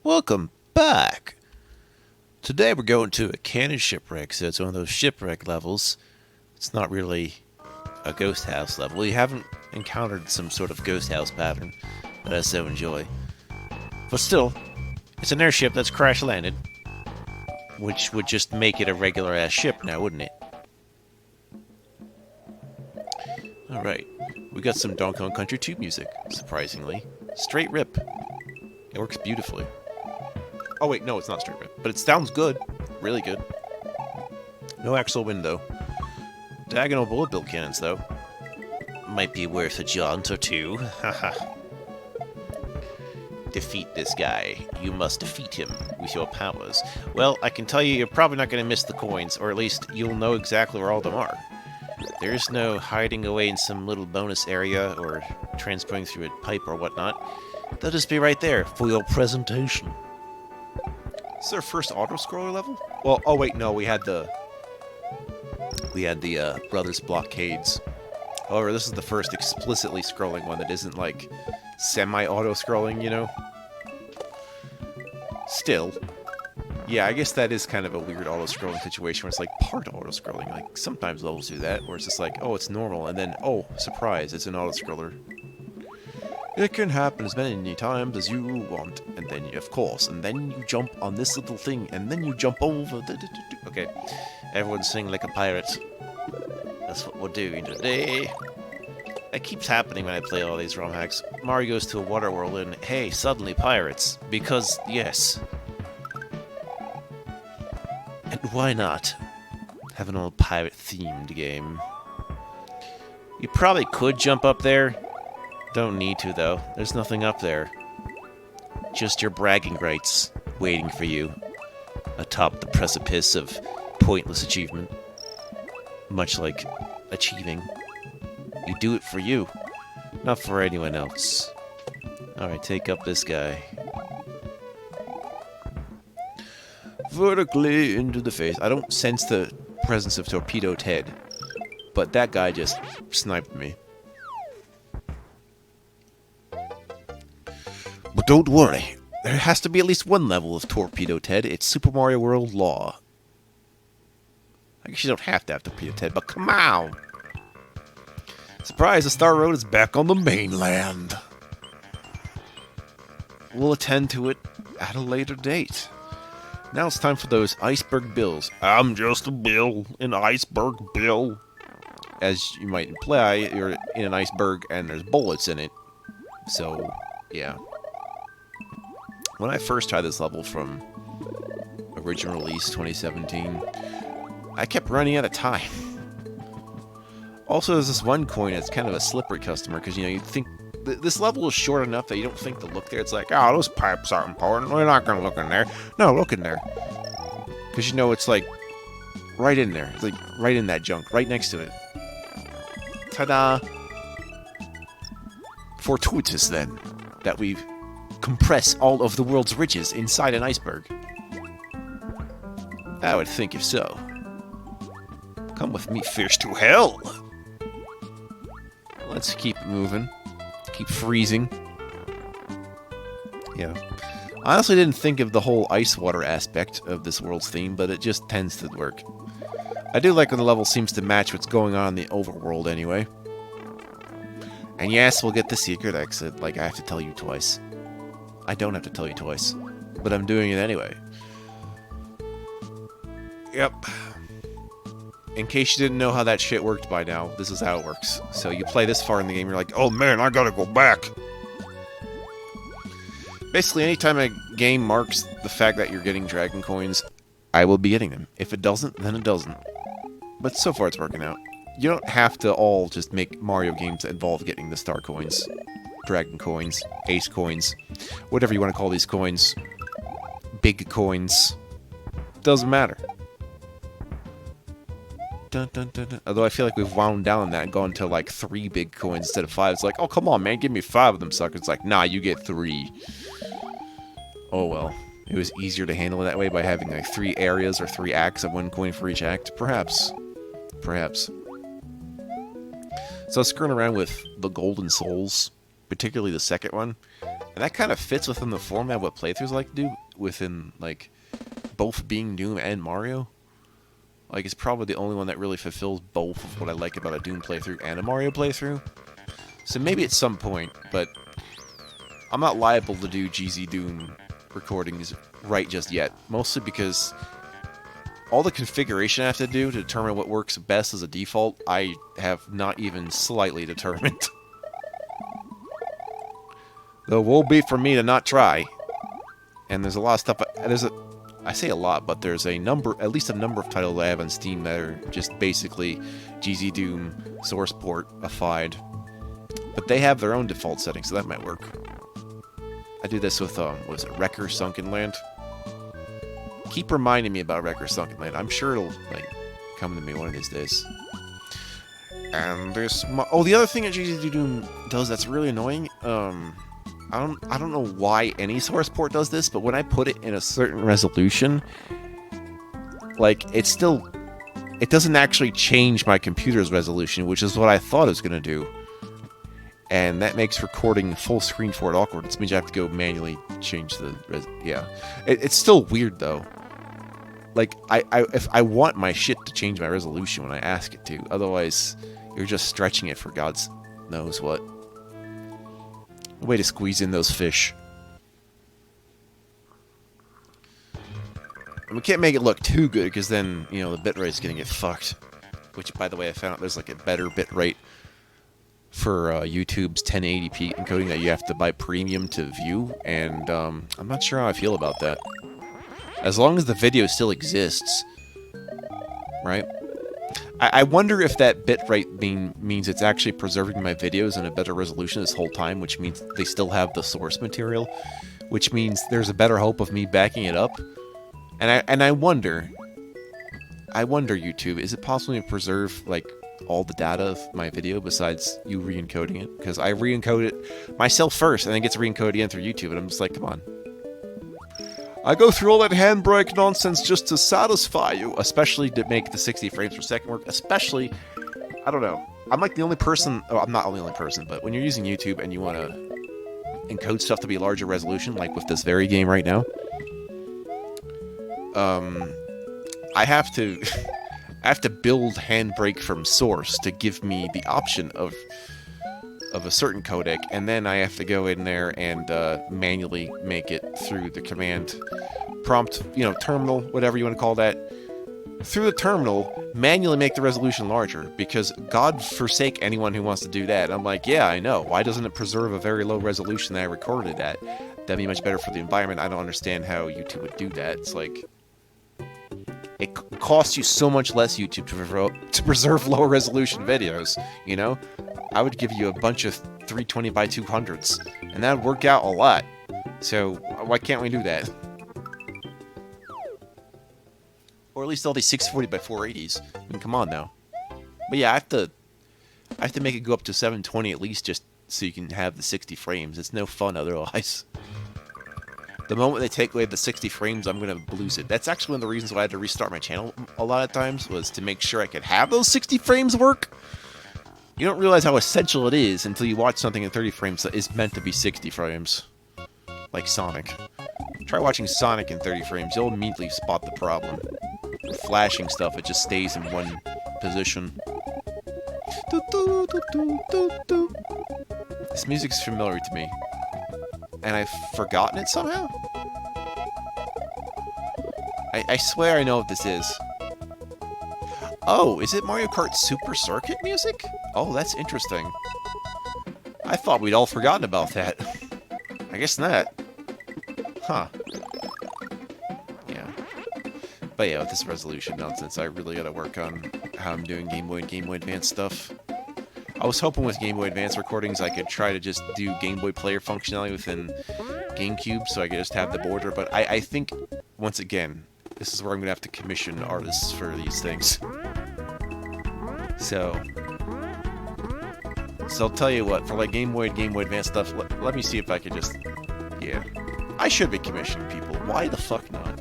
welcome back. Today we're going to a cannon shipwreck, so it's one of those shipwreck levels. It's not really a ghost house level. You haven't encountered some sort of ghost house pattern that I so enjoy. But still, it's an airship that's crash landed, which would just make it a regular ass ship now, wouldn't it? Alright, we got some Donkey Kong Country 2 music, surprisingly. Straight rip. It works beautifully. Oh wait, no, it's not straight rip, but it sounds good. Really good. No actual wind, though. Diagonal bullet bill cannons, though. Might be worth a jaunt or two. Haha. Defeat this guy. You must defeat him with your powers. Well, I can tell you, you're probably not going to miss the coins, or at least you'll know exactly where all of them are. There's no hiding away in some little bonus area, or transporting through a pipe or whatnot. They'll just be right there for your presentation. Is this our first auto-scroller level? Well, oh wait, no, we had the Brothers Blockades. However, this is the first explicitly scrolling one that isn't like semi-auto-scrolling, you know? Still. Yeah, I guess that is kind of a weird auto-scrolling situation where it's like part auto-scrolling. Like, sometimes levels do that, where it's just like, oh, it's normal, and then, oh, surprise, it's an auto-scroller. It can happen as many times as you want, and then, of course, and then you jump on this little thing, and then you jump over. Okay, everyone sing like a pirate. That's what we're doing today. It keeps happening when I play all these ROM hacks. Mario goes to a water world, and hey, suddenly pirates. Because, yes. And why not have an old pirate-themed game? You probably could jump up there. Don't need to, though. There's nothing up there. Just your bragging rights waiting for you atop the precipice of pointless achievement. Much like achieving. You do it for you, not for anyone else. Alright, take up this guy. Vertically into the face. I don't sense the presence of Torpedoed Head, but that guy just sniped me. But don't worry, there has to be at least one level of Torpedoed Head. It's Super Mario World law. I guess you don't have to have Torpedoed Head, but come on! Surprise, the Star Road is back on the mainland. We'll attend to it at a later date. Now it's time for those iceberg bills. I'm just a bill, an iceberg bill. As you might imply, you're in an iceberg and there's bullets in it. So, yeah. When I first tried this level from original release 2017, I kept running out of time. Also, there's this one coin that's kind of a slippery customer, because, you know, you think this level is short enough that you don't think to look there. It's like, oh, those pipes aren't important. We're not going to look in there. No, look in there. Because, you know, it's like right in there. It's like right in that junk, right next to it. Ta-da! Fortuitous, then, that we compress all of the world's riches inside an iceberg. I would think if so. Come with me, fish, to hell! Let's keep moving. Keep freezing. Yeah. I honestly didn't think of the whole ice water aspect of this world's theme, but it just tends to work. I do like when the level seems to match what's going on in the overworld anyway. And yes, we'll get the secret exit, like I have to tell you twice. I don't have to tell you twice, but I'm doing it anyway. Yep. In case you didn't know how that shit worked by now, this is how it works. So you play this far in the game, you're like, oh man, I gotta go back. Basically, anytime a game marks the fact that you're getting dragon coins, I will be getting them. If it doesn't, then it doesn't. But so far it's working out. You don't have to all just make Mario games that involve getting the star coins, dragon coins, ace coins, whatever you want to call these coins, big coins. Doesn't matter. Dun, dun, dun, dun. Although I feel like we've wound down that and gone to like 3 big coins instead of 5. It's like, oh, come on, man, give me 5 of them suckers. It's like, nah, you get 3. Oh, well. It was easier to handle it that way by having like 3 areas or 3 acts of 1 coin for each act. Perhaps. Perhaps. So I was screwing around with the Golden Souls, particularly the second one. And that kind of fits within the format of what playthroughs like to do, within, like, both being Doom and Mario. Like, it's probably the only one that really fulfills both of what I like about a Doom playthrough and a Mario playthrough. So maybe at some point, but I'm not liable to do GZ Doom recordings right just yet. Mostly because all the configuration I have to do to determine what works best as a default, I have not even slightly determined. Though it won't be for me to not try. And there's a lot of stuff. I say a lot, but there's at least a number of titles I have on Steam that are just basically GZ Doom source port-ified. But they have their own default settings, so that might work. I do this with, was it Wrecker Sunken Land? Keep reminding me about Wrecker Sunken Land. I'm sure it'll, like, come to me one of these days. And there's... Oh, the other thing that GZ Doom does that's really annoying, I don't know why any source port does this, but when I put it in a certain resolution, like, it doesn't actually change my computer's resolution, which is what I thought it was going to do. And that makes recording full screen for it awkward. It means you have to go manually change the... Yeah. It's still weird, though. Like, if I want my shit to change my resolution when I ask it to, otherwise, you're just stretching it for God's knows what. Way to squeeze in those fish. And we can't make it look too good, because then, you know, the bitrate's gonna get fucked. Which, by the way, I found out there's, like, a better bitrate for YouTube's 1080p encoding that you have to buy premium to view, and I'm not sure how I feel about that. As long as the video still exists, right? I wonder if that bitrate means it's actually preserving my videos in a better resolution this whole time, which means they still have the source material, which means there's a better hope of me backing it up. And I wonder, YouTube, is it possible to preserve, like, all the data of my video besides you re-encoding it? Because I re-encode it myself first, and then it gets re-encoded again through YouTube, and I'm just like, come on. I go through all that handbrake nonsense just to satisfy you, especially to make the 60 frames per second work, especially, I don't know, I'm like the only person, oh, I'm not the only person, but when you're using YouTube and you want to encode stuff to be a larger resolution, like with this very game right now, I have to build handbrake from source to give me the option of a certain codec, and then I have to go in there and manually make it through the command prompt, you know, terminal, whatever you want to call that, through the terminal, manually make the resolution larger, because God forsake anyone who wants to do that. I'm like, yeah, I know. Why doesn't it preserve a very low resolution that I recorded at? That'd be much better for the environment. I don't understand how YouTube would do that. It's like, it costs you so much less, YouTube, to preserve lower resolution videos, you know? I would give you a bunch of 320 by 200s, and that would work out a lot. So, why can't we do that? Or at least all these 640 by 480s. I mean, come on now. But yeah, I have to make it go up to 720 at least, just so you can have the 60 frames. It's no fun otherwise. The moment they take away the 60 frames, I'm going to lose it. That's actually one of the reasons why I had to restart my channel a lot of times, was to make sure I could have those 60 frames work. You don't realize how essential it is until you watch something in 30 frames that is meant to be 60 frames. Like Sonic. Try watching Sonic in 30 frames, you'll immediately spot the problem. With flashing stuff, it just stays in one position. This music's familiar to me. And I've forgotten it somehow? I swear I know what this is. Oh, is it Mario Kart Super Circuit music? Oh, that's interesting. I thought we'd all forgotten about that. I guess not. Huh. Yeah. But yeah, with this resolution nonsense, I really gotta work on how I'm doing Game Boy and Game Boy Advance stuff. I was hoping with Game Boy Advance recordings I could try to just do Game Boy Player functionality within GameCube, so I could just have the border, but I think, once again, this is where I'm gonna have to commission artists for these things. So I'll tell you what, for like Game Boy and Game Boy Advance stuff, let me see if I could just, yeah. I should be commissioning people. Why the fuck not?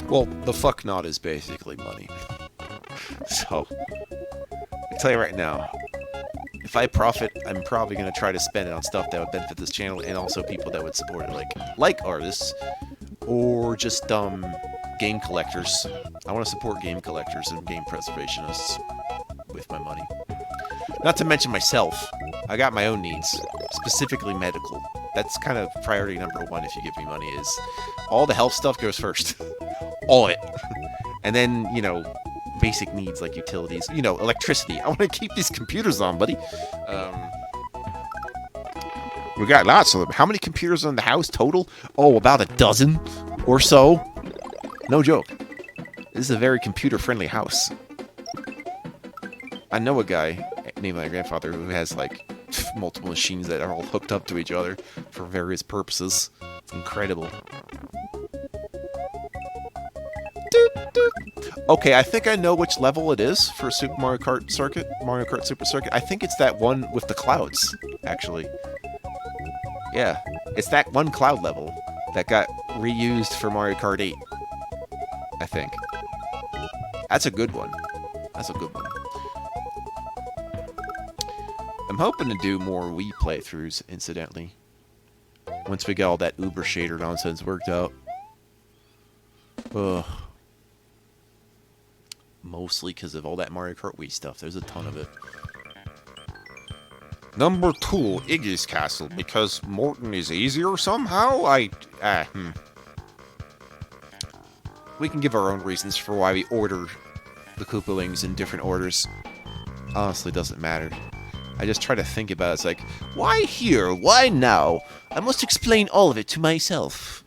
Well, the fuck not is basically money. So, I tell you right now, if I profit, I'm probably going to try to spend it on stuff that would benefit this channel and also people that would support it, like artists or just game collectors. I want to support game collectors and game preservationists with my money. Not to mention myself. I got my own needs, specifically medical. That's kind of priority number one if you give me money, is all the health stuff goes first. All it. And then, you know, basic needs like utilities. You know, electricity. I want to keep these computers on, buddy. We got lots of them. How many computers in the house total? Oh, about a dozen or so. No joke. This is a very computer-friendly house. I know a guy named my grandfather who has, like, multiple machines that are all hooked up to each other for various purposes. It's incredible. Okay, I think I know which level it is for Super Mario Kart Circuit, Mario Kart Super Circuit. I think it's that one with the clouds, actually. Yeah, it's that one cloud level that got reused for Mario Kart 8. I think. That's a good one. That's a good one. I'm hoping to do more Wii playthroughs, incidentally. Once we get all that Uber shader nonsense worked out. Ugh. Mostly because of all that Mario Kart Wii stuff. There's a ton of it. Number 2, Iggy's Castle. Because Morton is easier somehow? We can give our own reasons for why we order the Koopalings in different orders. Honestly, doesn't matter. I just try to think about it. It's like, why here? Why now? I must explain all of it to myself.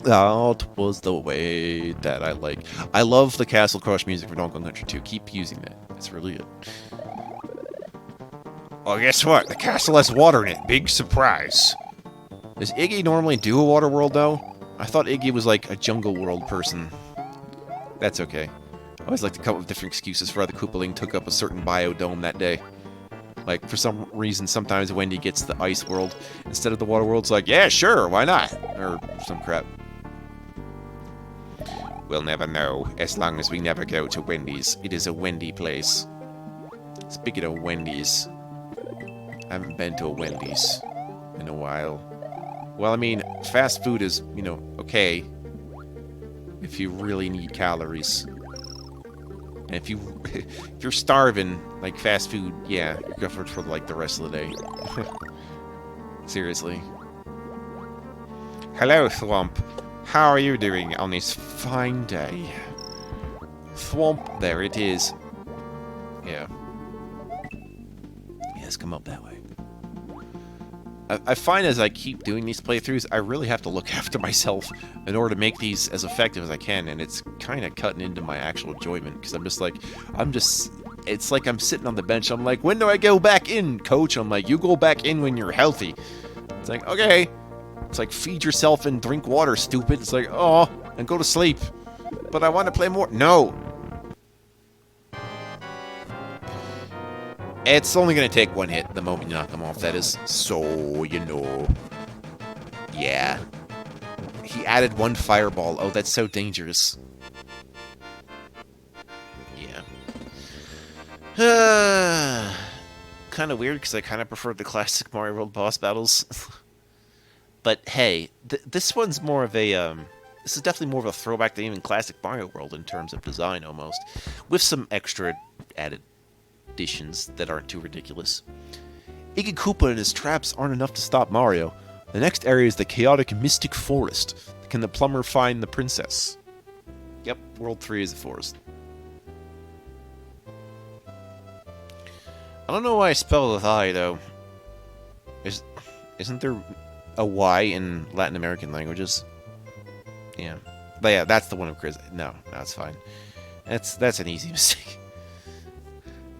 That was the way that I like. I love the Castle Crush music for Donkey Kong Country 2. Keep using that. It's really good. Oh, guess what? The castle has water in it. Big surprise. Does Iggy normally do a water world, though? I thought Iggy was like a jungle world person. That's okay. I always like to come up with different excuses for why the Koopaling took up a certain biodome that day. Like, for some reason, sometimes Wendy gets the ice world instead of the water world. It's like, yeah, sure, why not? Or some crap. We'll never know, as long as we never go to Wendy's. It is a Wendy place. Speaking of Wendy's, I haven't been to a Wendy's in a while. Well, I mean, fast food is, you know, okay if you really need calories. And if you're starving, like fast food, yeah, you're good for like the rest of the day. Seriously. Hello, Thwomp. How are you doing on this fine day? Thwomp, there it is. Yeah. Yes, come up that way. I find as I keep doing these playthroughs, I really have to look after myself in order to make these as effective as I can, and it's kind of cutting into my actual enjoyment, because it's like I'm sitting on the bench, I'm like, when do I go back in, coach? I'm like, you go back in when you're healthy. It's like, okay. It's like, feed yourself and drink water, stupid. It's like, oh, and go to sleep. But I want to play more. No. It's only going to take one hit the moment you knock them off, that is. So, you know. Yeah. He added one fireball. Oh, that's so dangerous. Yeah. Kind of weird, because I kind of prefer the classic Mario World boss battles. But, hey, this one's more of a, this is definitely more of a throwback to even classic Mario World in terms of design, almost. With some extra added additions that aren't too ridiculous. Iggy Koopa and his traps aren't enough to stop Mario. The next area is the chaotic Mystic Forest. Can the plumber find the princess? Yep, World 3 is a forest. I don't know why I spelled with I, though. Isn't there a Y in Latin American languages? Yeah. But yeah, that's the one of Chris. No, that's fine. That's an easy mistake.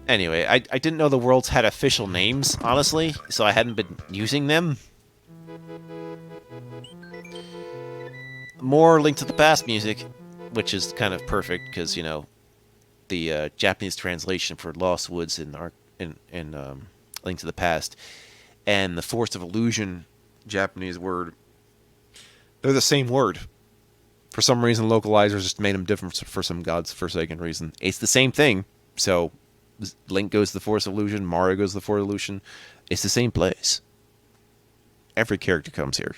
Anyway, I didn't know the worlds had official names, honestly, so I hadn't been using them. More Link to the Past music, which is kind of perfect, because, you know, the Japanese translation for Lost Woods in Link to the Past and the Forest of Illusion Japanese word, they're the same word. For some reason, localizers just made them different for some godforsaken reason. It's the same thing, so Link goes to the Forest of Illusion, Mario goes to the Forest of Illusion. It's the same place. Every character comes here.